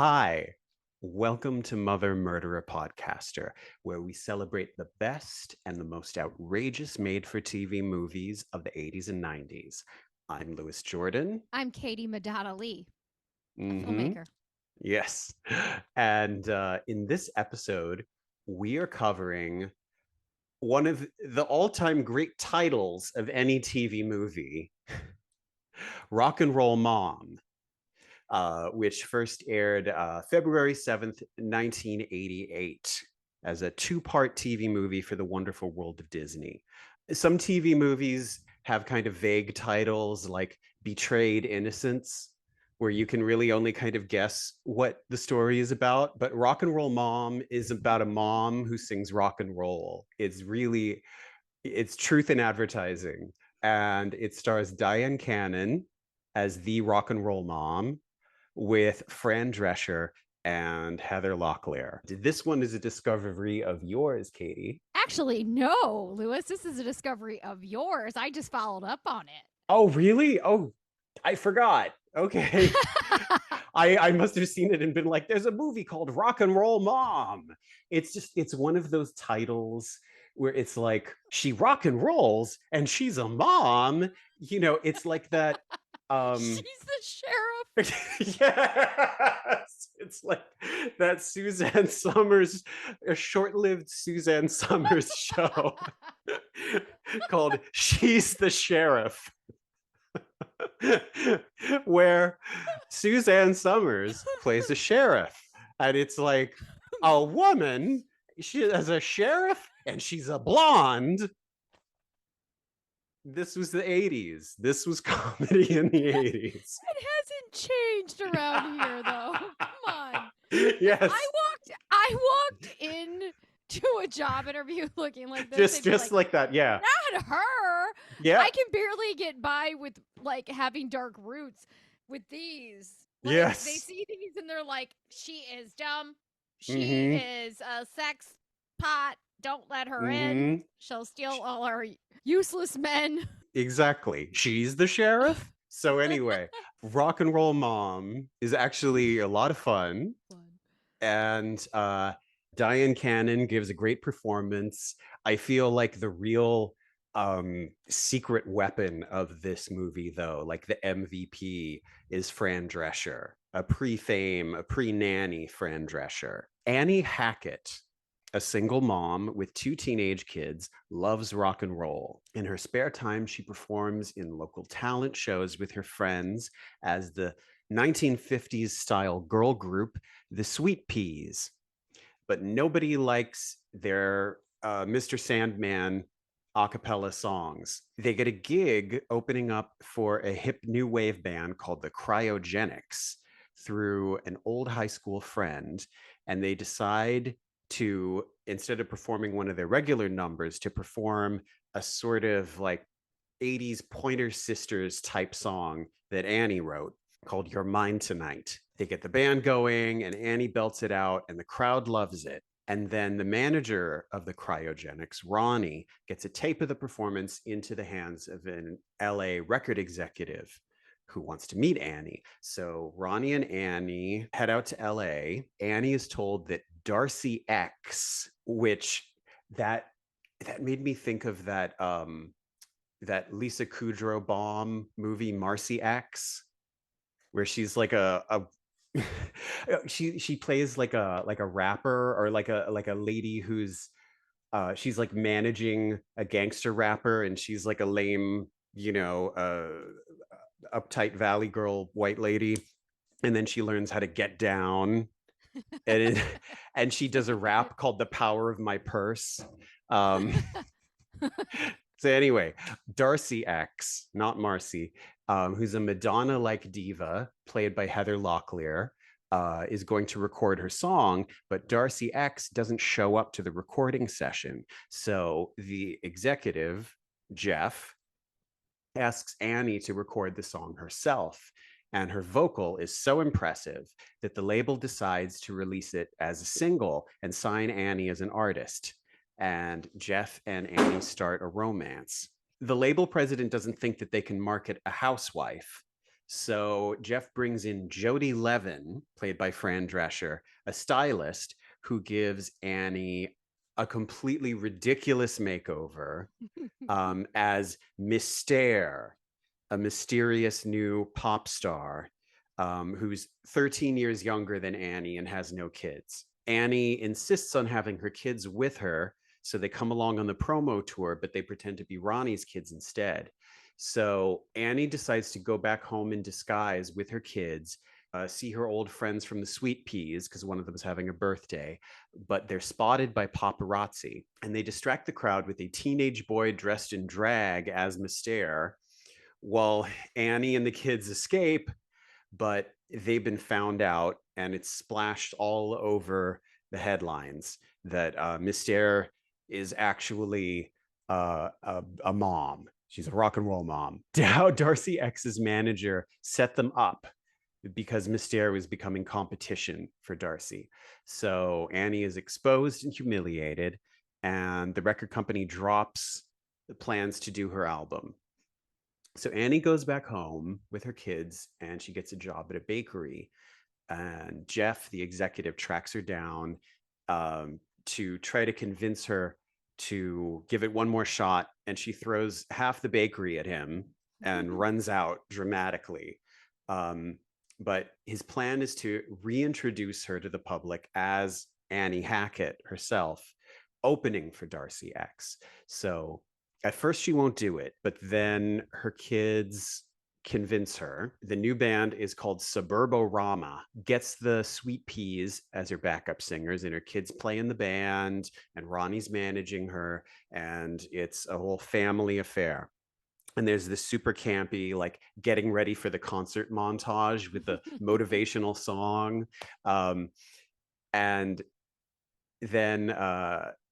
Hi, welcome to Mother Murderer Podcaster, where we celebrate the best and the most outrageous made-for-TV movies of the 80s and 90s. I'm Lewis Jordan. I'm Katie Madonna Lee, a Mm-hmm. filmmaker. Yes. And in this episode, we are covering one of the all-time great titles of any TV movie, Rock and Roll Mom. Which first aired February 7th, 1988, as a two-part TV movie for the wonderful world of Disney. Some TV movies have kind of vague titles like Betrayed Innocence, where you can really only kind of guess what the story is about. But Rock and Roll Mom is about a mom who sings rock and roll. It's truth in advertising. And it stars Dyan Cannon as the rock and roll mom with Fran Drescher and Heather Locklear. This one is a discovery of yours, Katie. Actually, no, Lewis, this is a discovery of yours. I just followed up on Oh, really? Oh, I forgot. Okay. it. I must have seen it and been like, there's a movie called Rock and Roll Mom. It's one of those titles where it's like, she rock and rolls and she's a mom. It's like that. She's Um, the sheriff. yes, it's like that Suzanne Summers, a short-lived Suzanne Summers show called She's the Sheriff, where Suzanne Summers plays a sheriff. And it's like a woman, she as a sheriff, and she's a blonde. This was the 80s. This was comedy in the 80s. It hasn't changed around here, though. Come on. If Yes. I walked in to a job interview looking like this, Just like that. Yeah. not her. Yeah. I can barely get by with like having dark roots with these. Like, Yes. they see these and they're like, she is dumb. She Mhm. is a sex pot. Don't let her in. Mhm. She'll steal all our useless men. Exactly. She's the sheriff. So anyway, Rock and Roll Mom is actually a lot of fun. And Dyan Cannon gives a great performance. I feel like the real secret weapon of this movie, though, like the MVP, is Fran Drescher, a pre-fame, a pre-nanny Fran Drescher. Annie Hackett, a single mom with two teenage kids, loves rock and roll. In her spare time, she performs in local talent shows with her friends as the 1950s style girl group, the Sweet Peas. But nobody likes their Mr. Sandman a cappella songs. They get a gig opening up for a hip new wave band called the Cryogenics through an old high school friend, and they decide to, instead of performing one of their regular numbers, to perform a sort of like 80s Pointer Sisters type song that Annie wrote called You're Mine Tonight. They get the band going and Annie belts it out and the crowd loves it. And then the manager of the Cryogenics, Ronnie, gets a tape of the performance into the hands of an LA record executive who wants to meet Annie. So Ronnie and Annie head out to LA. Annie is told that Darcy X, which that made me think of that Lisa Kudrow bomb movie Marcy X, where she's like a she plays like a rapper, or like a lady who's she's like managing a gangster rapper, and she's like a lame, uptight valley girl white lady, and then she learns how to get down, and and she does a rap called The Power of My Purse. um So anyway, Darcy X, not Marcy, who's a Madonna-like diva played by Heather Locklear, is going to record her song, but Darcy X doesn't show up to the recording session. So the executive, Jeff, asks Annie to record the song herself. And her vocal is so impressive that the label decides to release it as a single and sign Annie as an artist. And Jeff and Annie start a romance. The label president doesn't think that they can market a housewife. So Jeff brings in Jody Levin, played by Fran Drescher, a stylist who gives Annie a completely ridiculous makeover as Mystere, a mysterious new pop star who's 13 years younger than Annie and has no kids. Annie insists on having her kids with her, so they come along on the promo tour, but they pretend to be Ronnie's kids instead. So Annie decides to go back home in disguise with her kids, see her old friends from the Sweet Peas, because one of them is having a birthday, but they're spotted by paparazzi, and they distract the crowd with a teenage boy dressed in drag as Mystere, while Annie and the kids escape, but they've been found out, and it's splashed all over the headlines that Mystere is actually a mom. She's a rock and roll mom. How Darcy X's manager set them up because Mystere was becoming competition for Darcy. So Annie is exposed and humiliated, and the record company drops the plans to do her album. So Annie goes back home with her kids and she gets a job at a bakery. And Jeff, the executive, tracks her down to try to convince her to give it one more shot. And she throws half the bakery at him and runs out dramatically. But his plan is to reintroduce her to the public as Annie Hackett herself, opening for Darcy X. So at first she won't do it, but then her kids convince her. The new band is called Suburborama, gets the Sweet Peas as her backup singers, and her kids play in the band, and Ronnie's managing her, and it's a whole family affair. And there's this super campy, like getting ready for the concert montage with the motivational song. And then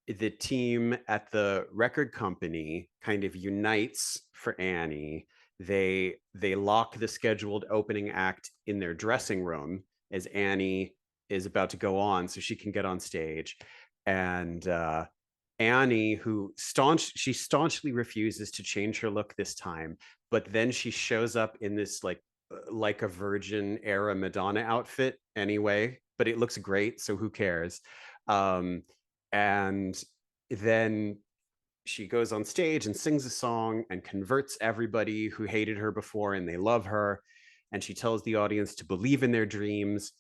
the team at the record company kind of unites for Annie. They lock the scheduled opening act in their dressing room as Annie is about to go on so she can get on stage. And Annie, who staunchly refuses to change her look this time, but then she shows up in this like a virgin era Madonna outfit anyway, but it looks great, so who cares? And then she goes on stage and sings a song and converts everybody who hated her before, and they love her. And she tells the audience to believe in their dreams.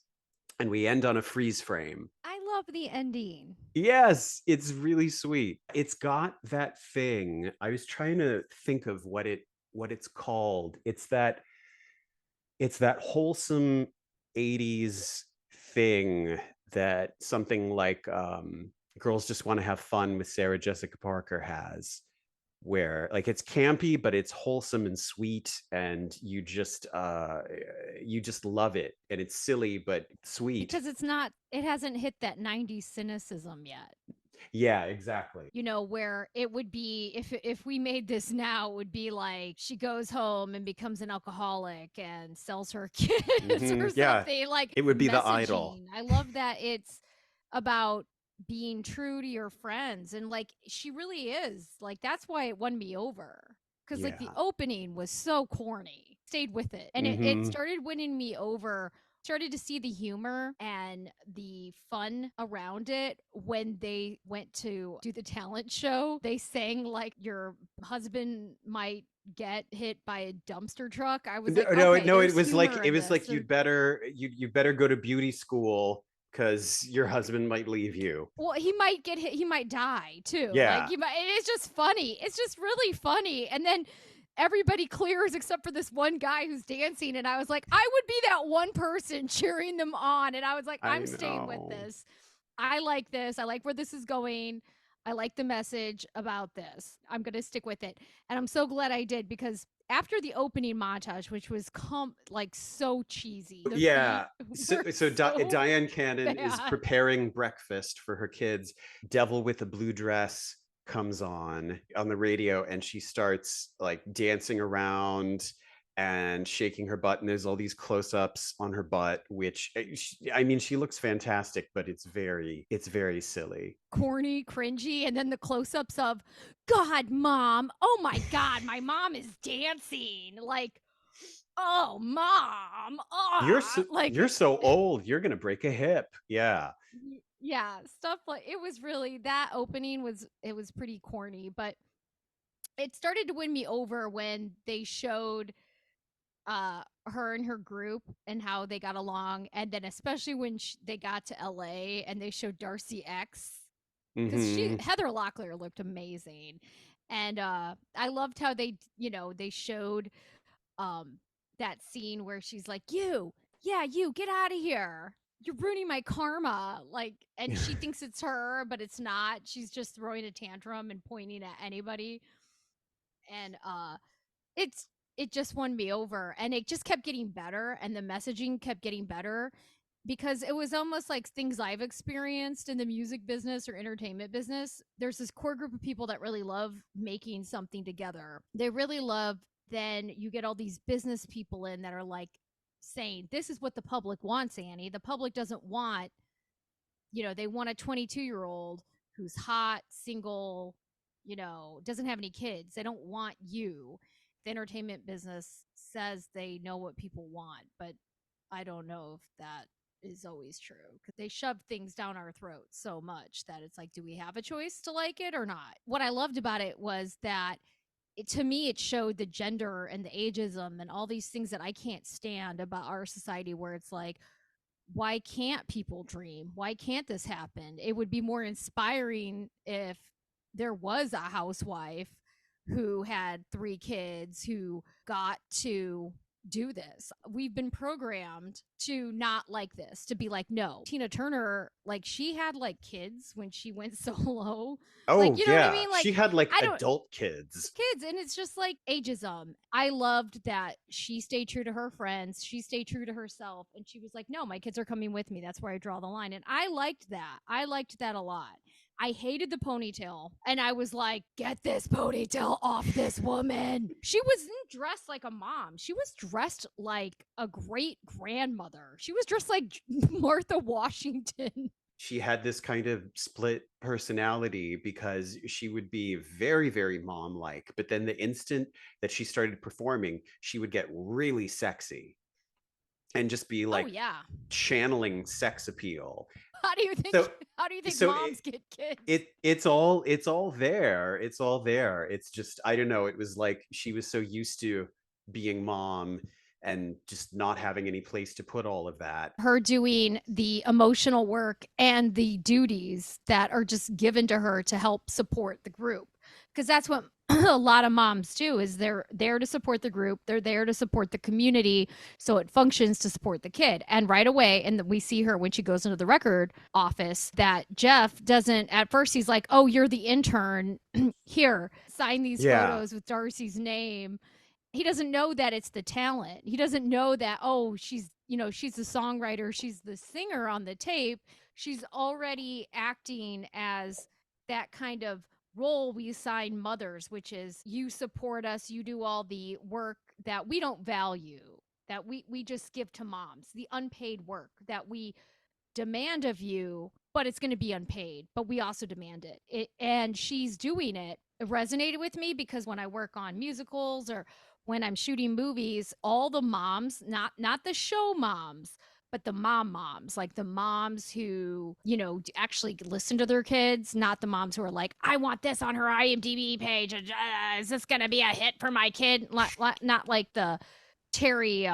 And we end on a freeze frame. I love the ending. Yes, it's really sweet. It's got that thing. I was trying to think of what it's called. It's that wholesome 80's thing that something like Girls Just Want to Have Fun with Sarah Jessica Parker has, where like it's campy, but it's wholesome and sweet, and you just love it, and it's silly but sweet because it hasn't hit that 90s cynicism yet. Yeah, exactly. You know, where it would be if we made this now, it would be like she goes home and becomes an alcoholic and sells her kids or something. Like it would be the Idol. I love that it's about being true to your friends, and like she really is. Like that's why it won me over, because like the opening was so corny. Stayed with it, and it started winning me over. Started to see the humor and the fun around it when they went to do the talent show. They sang like your husband might get hit by a dumpster truck. I was like, no, it was like you'd better go to beauty school because your husband might leave you. Well, he might get hit. He might die too. Yeah, like, it's just funny. It's just really funny, and then everybody clears except for this one guy who's dancing, and I was like, I would be that one person cheering them on, and I was like, I'm staying with this. I like this. I like where this is going. I like the message about this. I'm going to stick with it, and I'm so glad I did, because after the opening montage, which was like so cheesy. So Dyan Cannon is preparing breakfast for her kids. Devil with a Blue Dress comes on the radio, and she starts like dancing around and shaking her butt, and there's all these close-ups on her butt, which she looks fantastic, but it's very silly, corny, cringy, and then the close-ups of God, mom, oh my God, my mom is dancing. Like oh, mom, You're so old. You're gonna break a hip. Yeah. Yeah, stuff like it was really that opening was pretty corny, but it started to win me over when they showed her and her group and how they got along, and then especially when they got to LA and they showed Darcy X, because Mm-hmm. Heather Locklear looked amazing, and I loved how they showed um that scene where she's like, you get out of here, you're ruining my karma, like, and she thinks it's her but it's not, she's just throwing a tantrum and pointing at anybody, and it's it just won me over, and it just kept getting better, and the messaging kept getting better, because it was almost like things I've experienced in the music business or entertainment business. There's this core group of people that really love making something together. They really love, then you get all these business people in that are like saying, this is what the public wants, Annie. The public doesn't want, they want a 22-year-old who's hot, single, doesn't have any kids. They don't want you. The entertainment business says they know what people want, but I don't know if that is always true, because they shove things down our throats so much that it's like, do we have a choice to like it or not? What I loved about it was that to me, it showed the gender and the ageism and all these things that I can't stand about our society, where it's like, why can't people dream? Why can't this happen? It would be more inspiring if there was a housewife who had 3 kids who got to do this. We've been programmed to not like this, to be like, no. Tina Turner, like, she had like kids when she went solo. Oh Like, you know what I yeah. mean? Like, She had like I don't adult kids. kids, and it's just like ageism. I loved that she stayed true to her friends, she stayed true to herself, and she was like, no, my kids are coming with me, that's where I draw the line. And I liked that a lot. I hated the ponytail, and I was like, get this ponytail off this woman. She wasn't dressed like a mom, she was dressed like a great grandmother, she was dressed like Martha Washington. She had this kind of split personality, because she would be very, very mom-like, but then the instant that she started performing, she would get really sexy and just be Oh like yeah. channeling sex appeal. How do you think So how do you think so moms get kids? it's all there. It's all there. It's just, I don't know, it was like she was so used to being mom and just not having any place to put all of that. Her doing the emotional work and the duties that are just given to her to help support the group, because that's what a lot of moms do, is they're there to support the group, they're there to support the community, so it functions to support the kid. And right away, and we see her when she goes into the record office, that Jeff doesn't, at first he's like, oh, you're the intern, here, sign these Yeah. photos with Darcy's name. He doesn't know that it's the talent. He doesn't know that, oh, she's the songwriter, she's the singer on the tape. She's already acting as that kind of role we assign mothers, which is, you support us, you do all the work that we don't value, that we just give to moms, the unpaid work that we demand of you, but it's going to be unpaid, but we also demand it. And she's doing it. It resonated with me, because when I work on musicals or when I'm shooting movies, all the moms, not the show moms, but the moms, like the moms who, actually listen to their kids, not the moms who are like, I want this on her IMDb page. Is this going to be a hit for my kid? Not like the Terry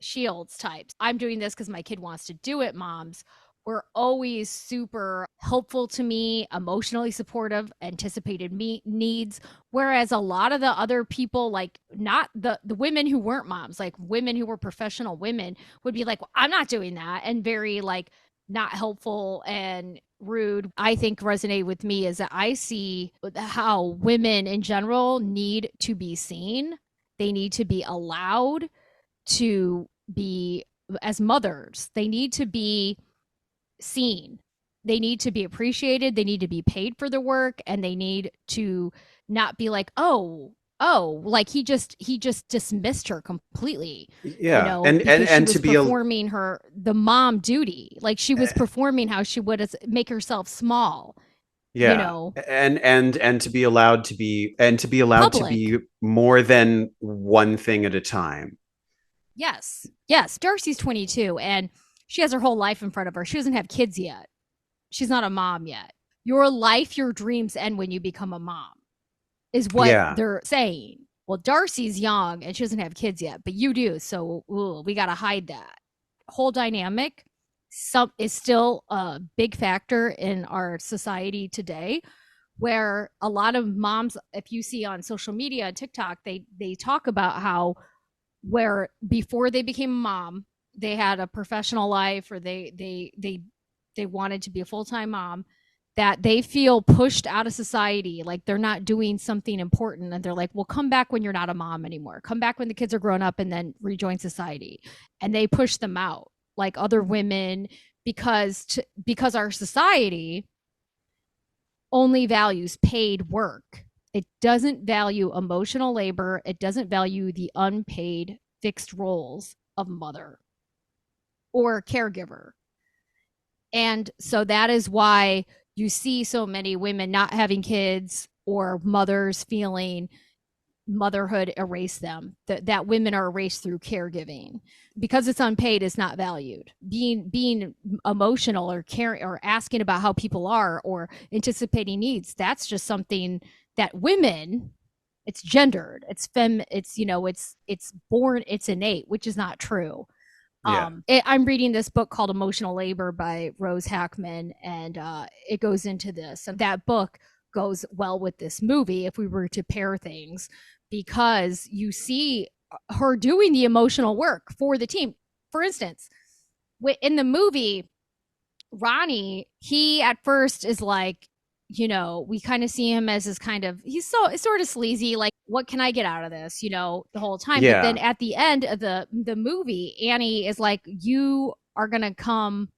Shields types. I'm doing this because my kid wants to do it, moms. Were always super helpful to me, emotionally supportive, anticipated me needs. Whereas a lot of the other people, like, not the women who weren't moms, like women who were professional women, would be like, well, I'm not doing that, and very like not helpful and rude. I think resonated with me is that I see how women in general need to be seen. They need to be allowed to be, as mothers, they need to be seen, they need to be appreciated, they need to be paid for the work, and they need to not be like, oh, like he just dismissed her completely. Yeah. Because she And was to be performing the mom duty, like she was performing how she would make herself small. Yeah. And to be allowed to be, and to be allowed to Public. be more than one thing at a time. Yes. Darcy's 22 and she has her whole life in front of her. She doesn't have kids yet. She's not a mom yet. Your life, your dreams end when you become a mom, is what they're saying. Well, Darcy's young and she doesn't have kids yet, but you do. So we got to hide that. Whole dynamic is still a big factor in our society today, where a lot of moms, if you see on social media, TikTok, they talk about how where before they became a mom, they had a professional life or they wanted to be a full-time mom, that they feel pushed out of society, like they're not doing something important, and they're like, well, come back when you're not a mom anymore, come back when the kids are grown up, and then rejoin society. And they push them out like other women, because our society only values paid work. It doesn't value emotional labor. It doesn't value the unpaid fixed roles of mother or caregiver. And so that is why you see so many women not having kids, or mothers feeling motherhood erase them, that women are erased through caregiving because it's unpaid, is not valued. Being emotional or caring or asking about how people are or anticipating needs, that's just something that women, it's gendered, it's it's born, it's innate, which is not true. I'm reading this book called Emotional Labor by Rose Hackman, and it goes into this, and that book goes well with this movie if we were to pair things, because you see her doing the emotional work for the team. For instance, in the movie, Ronnie, he at first is like, we kind of see him as this kind of, he's sort of sleazy, like, what can I get out of this, the whole time. But then at the end of the movie, Annie is like, you are going to come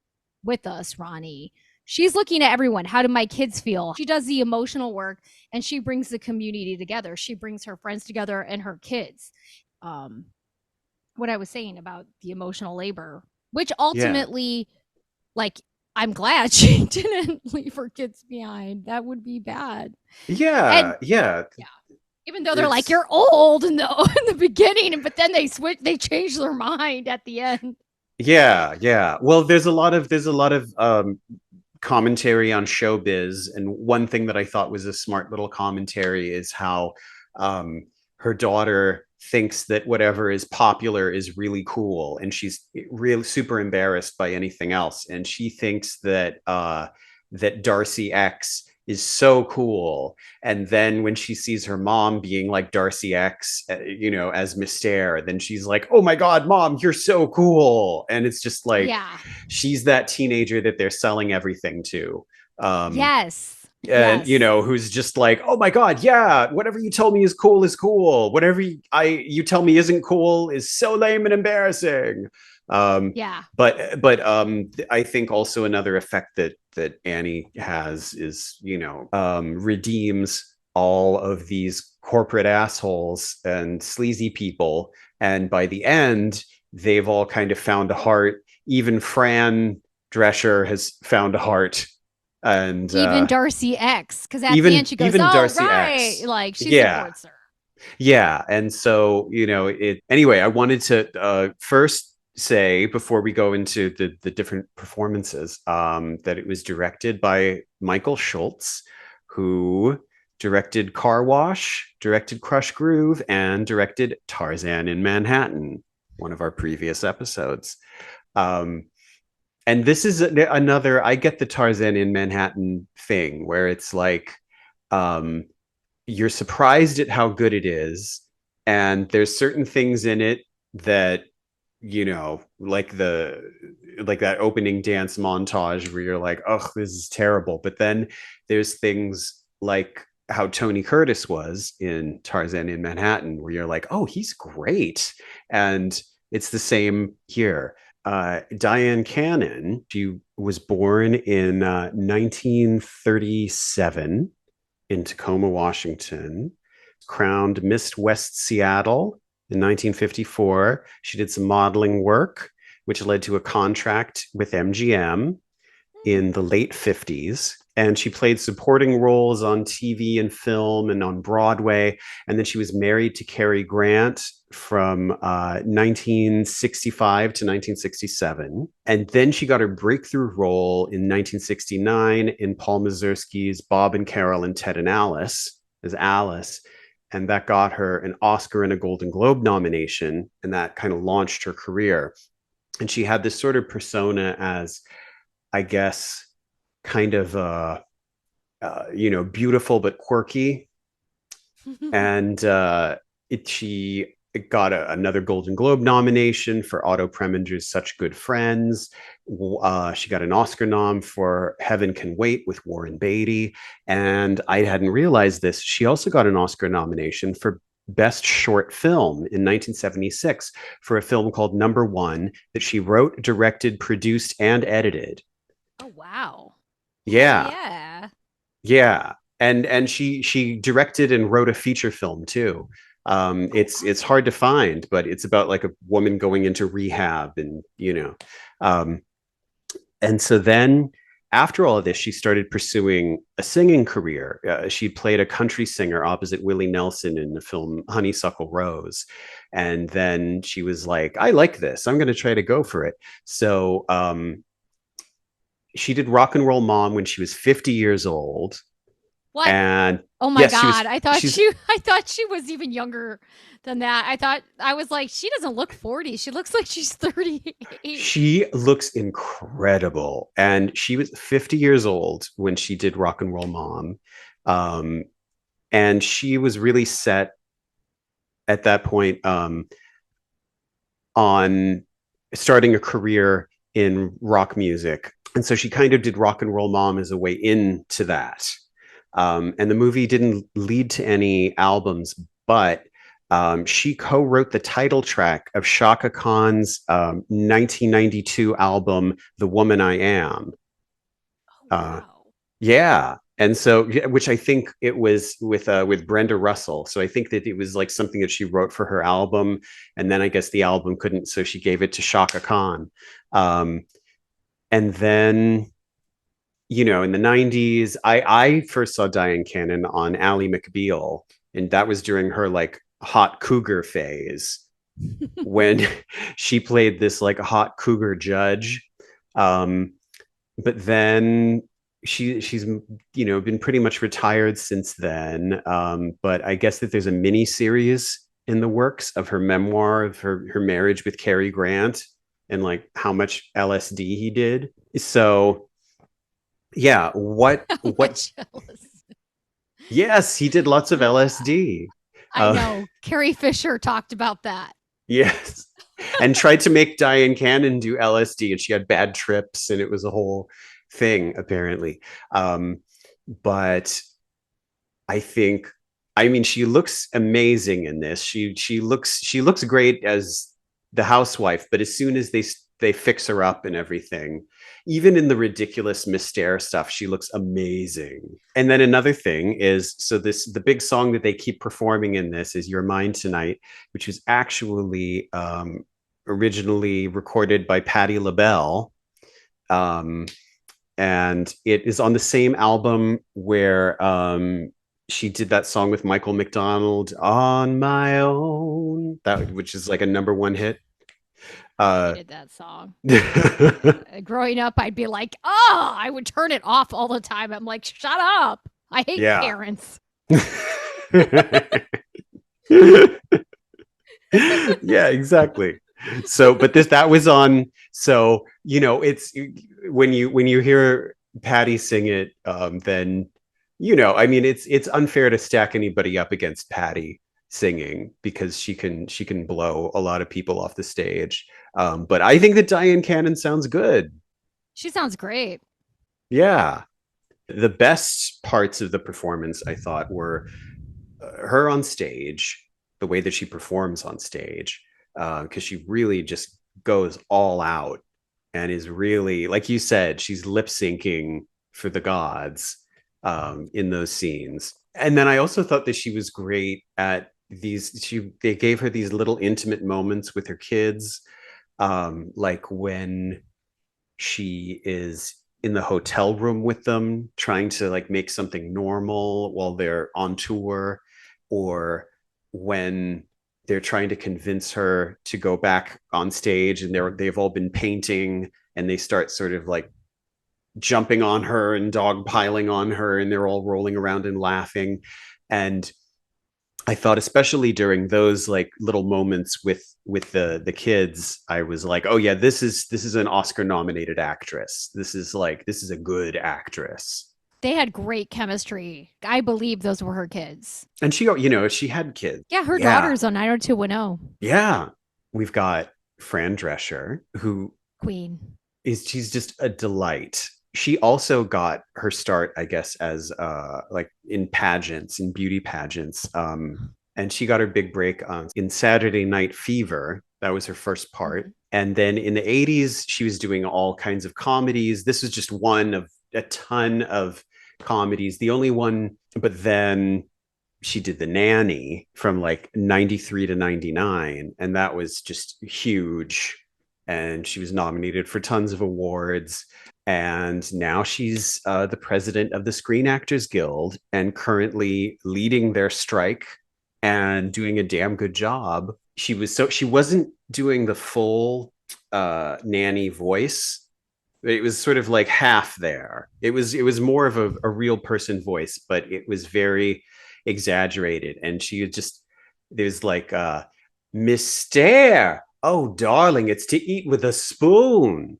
with us, Ronnie. She's looking at everyone. How do my kids feel? She does the emotional work, and she brings the community together. She brings her friends together and her kids. What I was saying about the emotional labor, which ultimately, like, I'm glad she didn't leave her kids behind. That would be bad. Yeah. Even though they're like, you're old in the beginning, but then they change their mind at the end. Yeah. Well, there's a lot of commentary on showbiz, and one thing that I thought was a smart little commentary is how her daughter thinks that whatever is popular is really cool, and she's really super embarrassed by anything else, and she thinks that that Darcy X is so cool. And then when she sees her mom being like Darcy X, as Mystere, then she's like, oh my God, Mom, you're so cool. And it's just like, she's that teenager that they're selling everything to. Yes. And, who's just like, oh my God, yeah, whatever you told me is cool is cool. Whatever you tell me isn't cool is so lame and embarrassing. But I think also another effect that Annie has is, redeems all of these corporate assholes and sleazy people. And by the end, they've all kind of found a heart. Even Fran Drescher has found a heart. And even Darcy X, because at the end she goes, Darcy X. Like, she supports her. Yeah. And so, anyway, I wanted to first say, before we go into the different performances, that it was directed by Michael Schultz, who directed Car Wash, directed Crush Groove, and directed Tarzan in Manhattan, one of our previous episodes. And this is another, I get the Tarzan in Manhattan thing, where it's like, you're surprised at how good it is. And there's certain things in it that, like that opening dance montage where you're like, oh, this is terrible. But then there's things like how Tony Curtis was in Tarzan in Manhattan, where you're like, oh, he's great. And it's the same here. Dyan Cannon, she was born in 1937 in Tacoma, Washington, crowned Miss West Seattle in 1954. She did some modeling work, which led to a contract with MGM in the late 50s. and she played supporting roles on TV and film and on Broadway. And then she was married to Cary Grant from 1965 to 1967. And then she got her breakthrough role in 1969 in Paul Mazursky's Bob and Carol and Ted and Alice as Alice. And that got her an Oscar and a Golden Globe nomination. And that kind of launched her career. And she had this sort of persona as, I guess, kind of, beautiful but quirky. And she got another Golden Globe nomination for Otto Preminger's Such Good Friends. She got an Oscar nom for Heaven Can Wait with Warren Beatty. And I hadn't realized this. She also got an Oscar nomination for Best Short Film in 1976 for a film called Number One that she wrote, directed, produced, and edited. Oh, wow. Yeah. Yeah. Yeah. And she directed and wrote a feature film too. It's hard to find, but it's about like a woman going into rehab and, and so then after all of this, she started pursuing a singing career. She played a country singer opposite Willie Nelson in the film Honeysuckle Rose. And then she was like, I like this. I'm going to try to go for it. So she did Rock and Roll Mom when she was 50 years old. What? And oh my God. I thought she was even younger than that. I was like, she doesn't look 40. She looks like she's 38. She looks incredible. And she was 50 years old when she did Rock and Roll Mom. And she was really set at that point on starting a career in rock music. And so she kind of did Rock and Roll Mom as a way into that. And the movie didn't lead to any albums, but she co-wrote the title track of Chaka Khan's 1992 album, The Woman I Am. Oh, wow. Yeah. And so, which I think it was with Brenda Russell. So I think that it was like something that she wrote for her album. And then I guess the album couldn't, so she gave it to Chaka Khan. And then, in the 90s, I first saw Dyan Cannon on Ally McBeal, and that was during her like hot cougar phase when she played this like hot cougar judge. But then she's been pretty much retired since then. But I guess that there's a mini series in the works of her memoir of her marriage with Cary Grant and like how much LSD he did. So yeah, what yes, he did lots of LSD. I know. Carrie Fisher talked about that. Yes. And tried to make Dyan Cannon do LSD, and she had bad trips, and it was a whole thing, apparently. But I think, she looks amazing in this. She looks great as the housewife, but as soon as they fix her up and everything, even in the ridiculous Mystere stuff, she looks amazing. And then another thing is, the big song that they keep performing in this is You're Mine Tonight, which was actually originally recorded by Patti LaBelle. And it is on the same album where she did that song with Michael McDonald, On My Own, which is like a #1 hit. I hated that song. Growing up, I'd be like, I would turn it off all the time. I'm like, shut up. I hate parents. Yeah, exactly. So, but that was on. So, it's when you hear Patti sing it, then, it's unfair to stack anybody up against Patti singing because she can blow a lot of people off the stage. But I think that Dyan Cannon sounds good. She sounds great. Yeah. The best parts of the performance, I thought, were her on stage, the way that she performs on stage, because she really just goes all out and is really, like you said, she's lip syncing for the gods in those scenes. And then I also thought that she was great at they gave her these little intimate moments with her kids, like when she is in the hotel room with them, trying to like make something normal while they're on tour, or when they're trying to convince her to go back on stage and they've all been painting and they start sort of like jumping on her and dog piling on her and they're all rolling around and laughing. And I thought, especially during those like little moments with the kids, I was like, oh yeah, this is an Oscar nominated actress. This is a good actress. They had great chemistry. I believe those were her kids. And she had kids. Yeah, her daughter's on 90210. Yeah. We've got Fran Drescher, who Queen. She's just a delight. She also got her start, I guess, as like in pageants, in beauty pageants. And she got her big break in Saturday Night Fever. That was her first part. Mm-hmm. And then in the 80s, she was doing all kinds of comedies. This was just one of a ton of comedies. The only one, but then she did The Nanny from like 93 to 99. And that was just huge. And she was nominated for tons of awards. And now she's the president of the Screen Actors Guild and currently leading their strike and doing a damn good job. She wasn't doing the full nanny voice. It was sort of like half there. It was more of a real person voice, but it was very exaggerated. And there's like Mystere. Oh, darling, it's to eat with a spoon.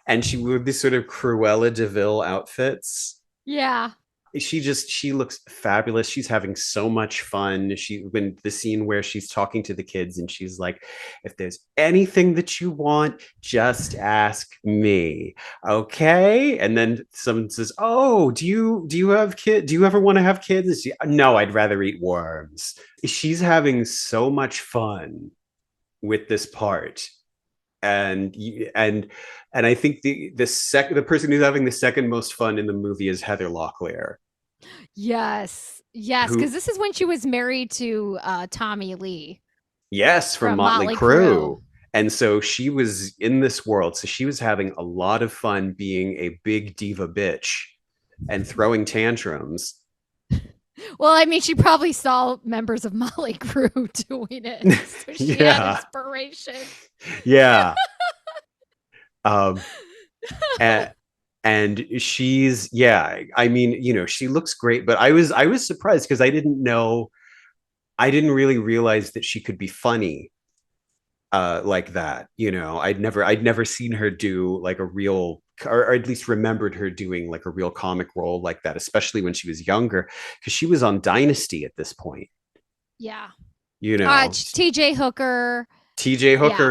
And she wore these sort of Cruella de Vil outfits. Yeah. She looks fabulous. She's having so much fun. When the scene where she's talking to the kids and she's like, if there's anything that you want, just ask me. Okay. And then someone says, oh, do you have kids? Do you ever want to have kids? No, I'd rather eat worms. She's having so much fun with this part. And I think the person who's having the second most fun in the movie is Heather Locklear. Yes, because this is when she was married to Tommy Lee. Yes, from Motley Crue. And so she was in this world. So she was having a lot of fun being a big diva bitch and throwing tantrums. Well, I mean, she probably saw members of Motley Crue doing it. So she had inspiration. Yeah. And she's, I mean, she looks great, but I was surprised because I didn't really realize that she could be funny like that. I'd never seen her do like a real, or at least remembered her doing like a real comic role like that, especially when she was younger, because she was on Dynasty at this point. Yeah. TJ Hooker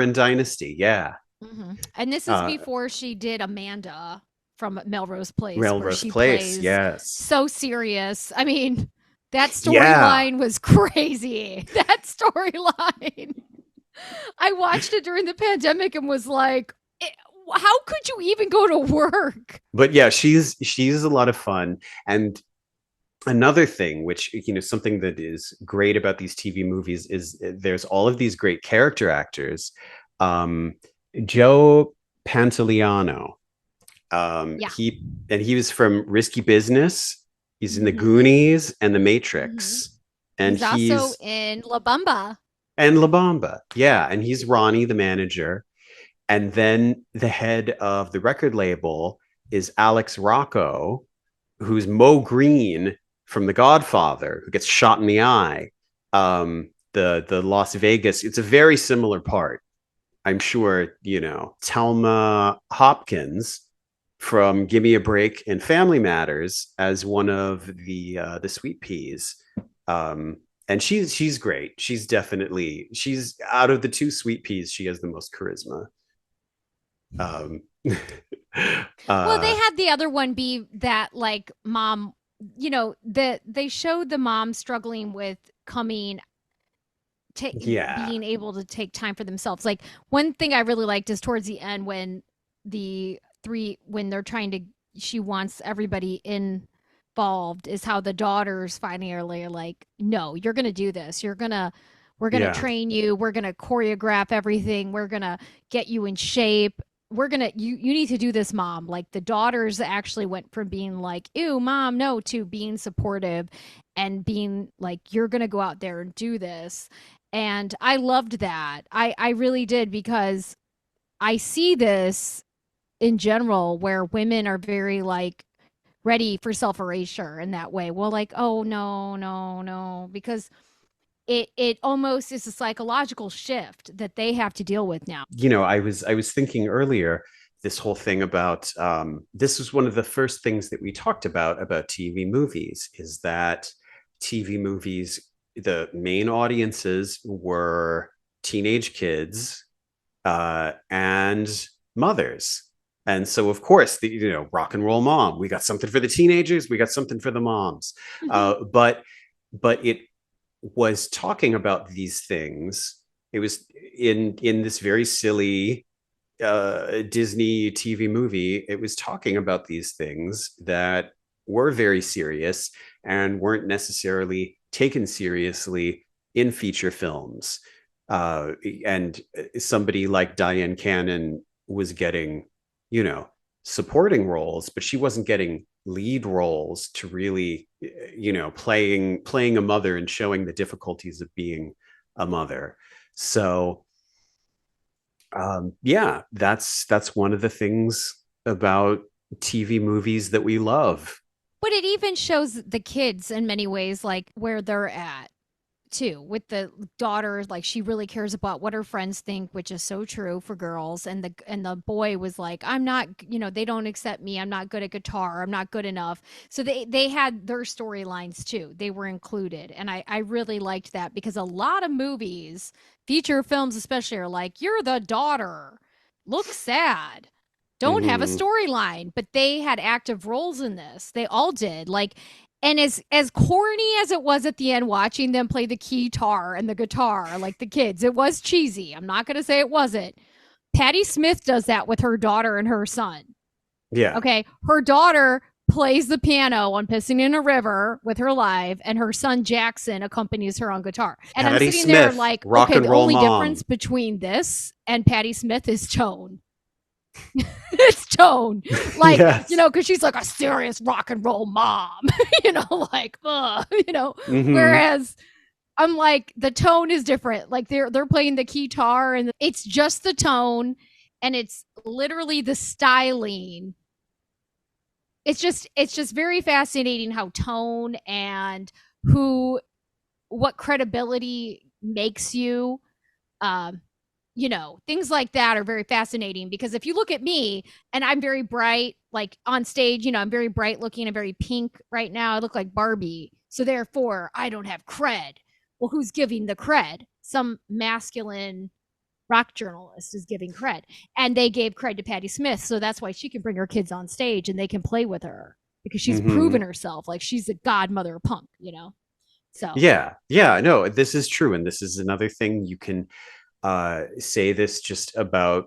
and Dynasty. Yeah. Mm-hmm. And this is before she did Amanda from Melrose Place. Melrose Place, yes. So serious. I mean, that storyline was crazy. That storyline. I watched it during the pandemic and was like, how could you even go to work? But yeah, she's a lot of fun. And another thing, which, something that is great about these TV movies is there's all of these great character actors. Joe Pantoliano. He was from Risky Business. He's in The Goonies and The Matrix. Mm-hmm. And he's also in La Bamba. And La Bamba. Yeah. And he's Ronnie, the manager. And then the head of the record label is Alex Rocco, who's Mo Green from The Godfather, who gets shot in the eye. The Las Vegas, it's a very similar part. I'm sure, Thelma Hopkins from Gimme a Break and Family Matters as one of the Sweet Peas. And she's great. She's out of the two Sweet Peas, she has the most charisma. Well, they had the other one be that like mom, they showed the mom struggling with being able to take time for themselves. Like one thing I really liked is towards the end when she wants everybody involved, is how the daughters finally are like, no, you're going to do this. We're going to train you. We're going to choreograph everything. We're going to get you in shape. you need to do this, mom. Like the daughters actually went from being like, ew, mom, no, to being supportive and being like, you're gonna go out there and do this. And I loved that. I really did, because I see this in general where women are very like ready for self erasure in that way. Well, like, oh no, no, no, because it almost is a psychological shift that they have to deal with now. I was thinking earlier, this whole thing about this was one of the first things that we talked about TV movies, is that TV movies, the main audiences were teenage kids and mothers. And so, of course, rock and roll mom, we got something for the teenagers, we got something for the moms. But it was talking about these things. It was in this very silly Disney TV movie. It was talking about these things that were very serious and weren't necessarily taken seriously in feature films. And somebody like Dyan Cannon was getting, supporting roles, but she wasn't getting lead roles to really, playing a mother and showing the difficulties of being a mother. So, yeah, that's one of the things about TV movies that we love. But it even shows the kids in many ways, like where they're at too, with the daughter. Like she really cares about what her friends think, which is so true for girls. And the boy was like, I'm not, they don't accept me, I'm not good at guitar, I'm not good enough. So they had their storylines too, they were included. And I really liked that, because a lot of movies, feature films especially, are like, you're the daughter, look sad, don't have a storyline. But they had active roles in this, they all did. Like, and as corny as it was at the end, watching them play the guitar and the guitar, like the kids, it was cheesy. I'm not going to say it wasn't. Patti Smith does that with her daughter and her son. Yeah. Okay. Her daughter plays the piano on Pissing in a River with her live, and her son Jackson accompanies her on guitar. And Patti I'm sitting Smith, there like, okay, the only mom. difference between this and Patti Smith is tone. It's tone, like, yes. Because she's like a serious rock and roll mom, like, whereas I'm like, the tone is different. Like they're playing the guitar and it's just the tone, and it's literally the styling. It's just very fascinating how tone and what credibility makes you, things like that are very fascinating. Because if you look at me, and I'm very bright, like on stage, I'm very bright looking and very pink right now. I look like Barbie. So therefore, I don't have cred. Well, who's giving the cred? Some masculine rock journalist is giving cred. And they gave cred to Patti Smith. So that's why she can bring her kids on stage and they can play with her, because she's proven herself. Like she's the godmother of punk, So yeah, no, this is true. And this is another thing you can say this just about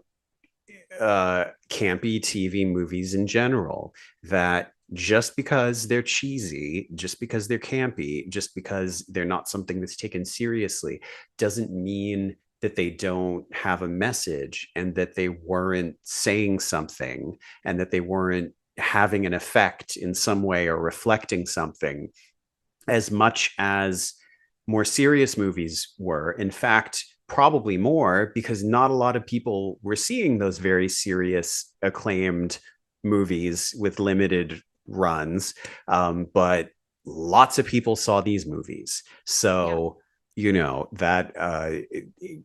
campy TV movies in general, that just because they're cheesy, just because they're campy, just because they're not something that's taken seriously, doesn't mean that they don't have a message, and that they weren't saying something, and that they weren't having an effect in some way or reflecting something, as much as more serious movies were. In fact, probably more, because not a lot of people were seeing those very serious, acclaimed movies with limited runs. But lots of people saw these movies. So, that,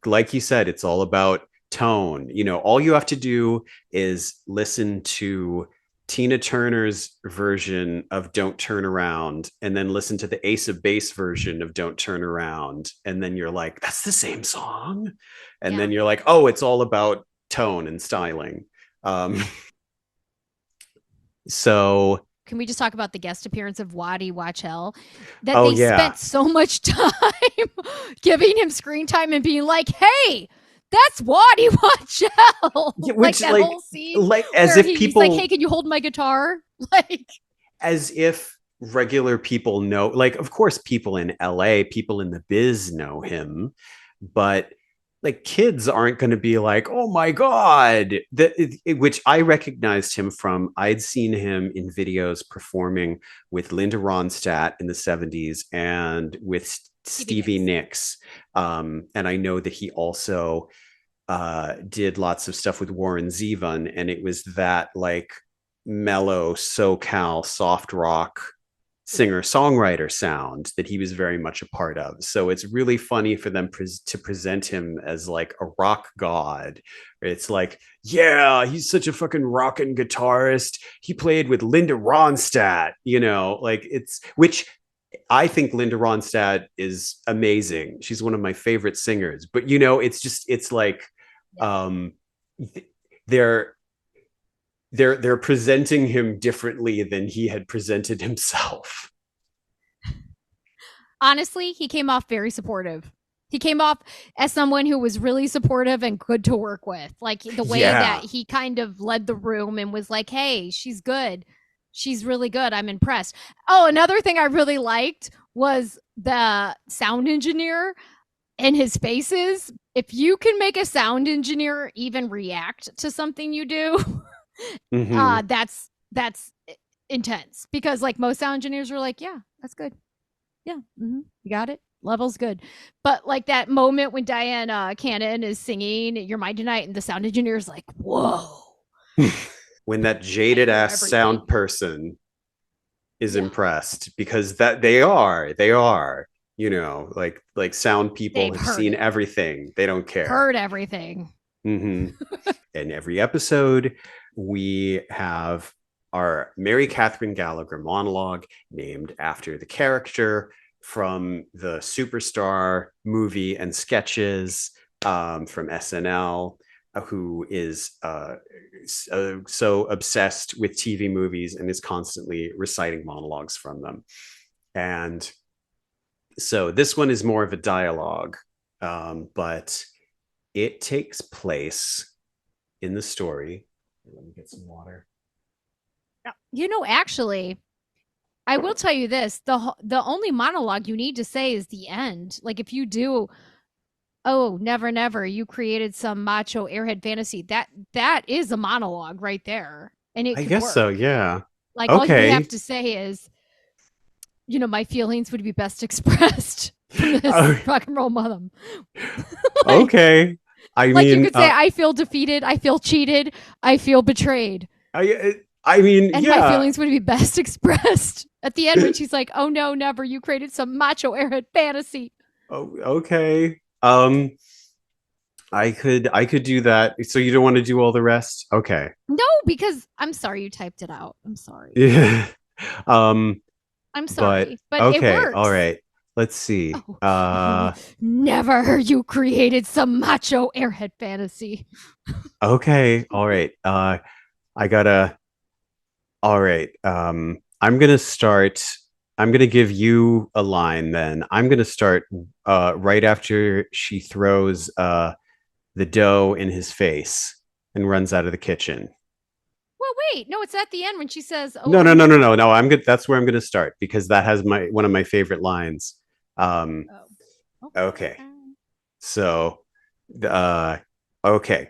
like you said, it's all about tone. All you have to do is listen to Tina Turner's version of Don't Turn Around, and then listen to the Ace of Base version of Don't Turn Around. And then you're like, that's the same song. And then you're like, oh, it's all about tone and styling. So can we just talk about the guest appearance of Waddy Watchel? That they spent so much time giving him screen time and being like, hey, that's Waddy Watchel. Yeah, which, that whole scene, like, as if people, like, hey, can you hold my guitar? Like, as if regular people know. Like, of course, people in LA, people in the biz know him, but like kids aren't going to be like, oh my God, which I recognized him from. I'd seen him in videos performing with Linda Ronstadt in the 70s and with Stevie Nicks. And I know that he also did lots of stuff with Warren Zevon, and it was that like mellow SoCal soft rock singer-songwriter sound that he was very much a part of. So it's really funny for them to present him as like a rock god. It's like, yeah, he's such a fucking rockin' guitarist. He played with Linda Ronstadt, you know, like it's, which I think Linda Ronstadt is amazing. She's one of my favorite singers, but you know, it's just, it's like, they're presenting him differently than he had presented himself. Honestly, he came off very supportive. He came off as someone who was really supportive and good to work with. Like the way that he kind of led the room and was like, hey, she's good. She's really good. I'm impressed. Oh, another thing I really liked was the sound engineer and his faces. If you can make a sound engineer even react to something you do, that's intense, because like most sound engineers are like, yeah, that's good. Yeah, you got it. Level's good. But like that moment when Dyan Cannon is singing You're Mine Tonight and the sound engineer is like, whoa. When that jaded ass sound person is impressed, because that they are, you know, like sound people have seen everything. They don't care. Heard everything. In every episode, we have our Mary Catherine Gallagher monologue named after the character from the Superstar movie and sketches from SNL, who is so obsessed with TV movies and is constantly reciting monologues from them. And so this one is more of a dialogue, but it takes place in the story. Let me get some water. You know, actually, I will tell you this: the only monologue you need to say is the end. Like if you do, oh, never, never, you created some macho airhead fantasy. That is a monologue right there, and it. I guess so. Yeah. Like all you have to say is, you know, my feelings would be best expressed from this rock and roll mother. Like, okay. I mean, you could say, I feel defeated, I feel cheated, I feel betrayed. I mean, and my feelings would be best expressed at the end when she's like, "Oh no, never! You created some macho airhead fantasy." Oh, okay. I could do that. So you don't want to do all the rest? Okay. No, because I'm sorry you typed it out. I'm sorry. Yeah. I'm sorry, but okay. It works. All right. Let's see. Never you created some macho airhead fantasy. Okay. All right. I gotta. All right. I'm gonna give you a line then. I'm gonna start right after she throws the dough in his face and runs out of the kitchen. Well, wait, no, it's at the end when she says, "Oh, no. I'm good. That's where I'm gonna start, because that has one of my favorite lines. Okay. So, okay.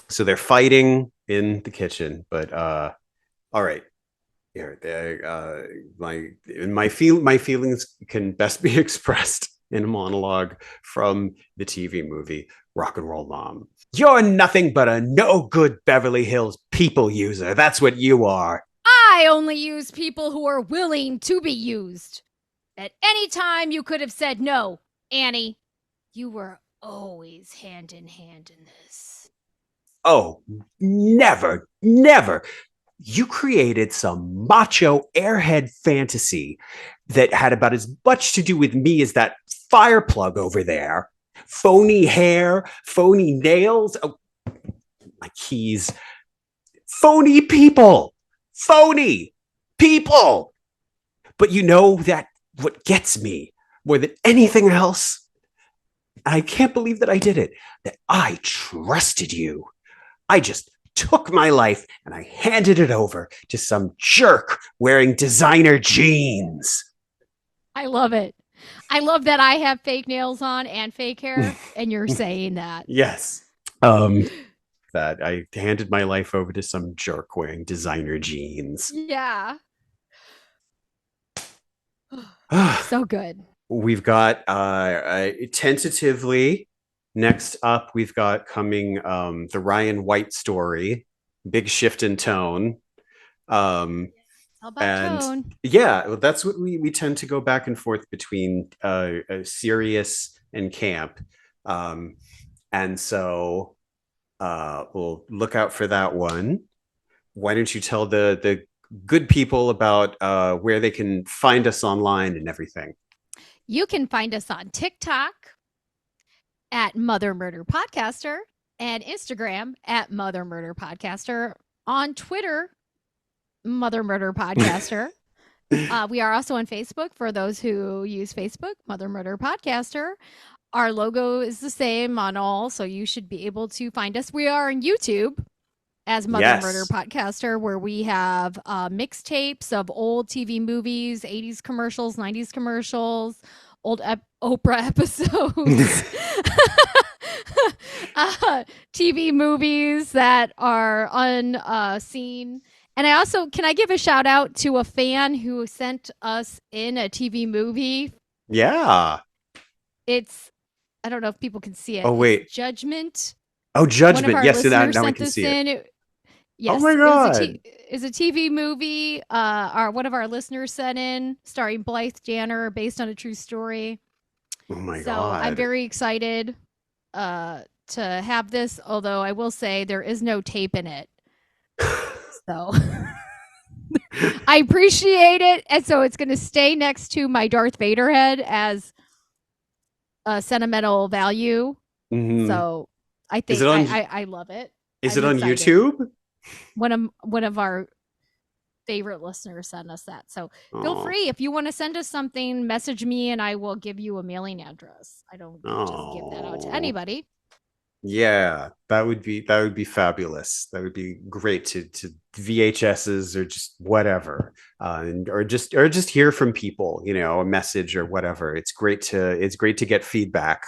So they're fighting in the kitchen, but all right. Here, my feelings can best be expressed in a monologue from the TV movie Rock and Roll Mom. You're nothing but a no good Beverly Hills people user. That's what you are. I only use people who are willing to be used. At any time you could have said no, Annie. You were always hand in hand in this. Oh, never, never. You created some macho airhead fantasy that had about as much to do with me as that fire plug over there. Phony hair, phony nails. Oh, my keys. Phony people. Phony people. But you know that what gets me more than anything else, I can't believe that I did it, that I trusted you. I just took my life and I handed it over to some jerk wearing designer jeans. I love it. I love that I have fake nails on and fake hair, and you're saying that. Yes. That I handed my life over to some jerk wearing designer jeans. Yeah. So good. We've got tentatively next up, we've got coming the Ryan White story, big shift in tone. All about tone. Yeah, well, that's what we tend to go back and forth between serious and camp. And so we'll look out for that one. Why don't you tell the good people about where they can find us online and everything? You can find us on TikTok at Mother Murder Podcaster and Instagram at Mother Murder Podcaster. On Twitter, Mother Murder Podcaster. We are also on Facebook for those who use Facebook, Mother Murder Podcaster. Our logo is the same on all, so you should be able to find us. We are on YouTube as Mother Murder Podcaster, where we have mixtapes of old TV movies, 80s commercials, 90s commercials, old Oprah episodes, TV movies that are unseen. And I also, can I give a shout out to a fan who sent us in a TV movie? Yeah. It's, I don't know if people can see it. Oh, wait. It's Judgment. Oh, Judgment. Yes, now we can see it. Yes. Oh my God. It's a TV movie. One of our listeners sent in, starring Blythe Danner, based on a true story. Oh my God. So I'm very excited to have this, although I will say there is no tape in it. So I appreciate it. And so it's going to stay next to my Darth Vader head as a sentimental value. Mm-hmm. So I think I love it. Is it on YouTube? One of our favorite listeners sent us that. So feel free, if you want to send us something, message me and I will give you a mailing address. I don't just give that out to anybody. Yeah, that would be fabulous. That would be great to VHSs or just whatever, or just hear from people, a message or whatever. It's great to get feedback.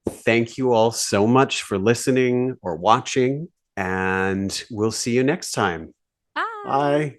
Thank you all so much for listening or watching, and we'll see you next time. Bye. Bye.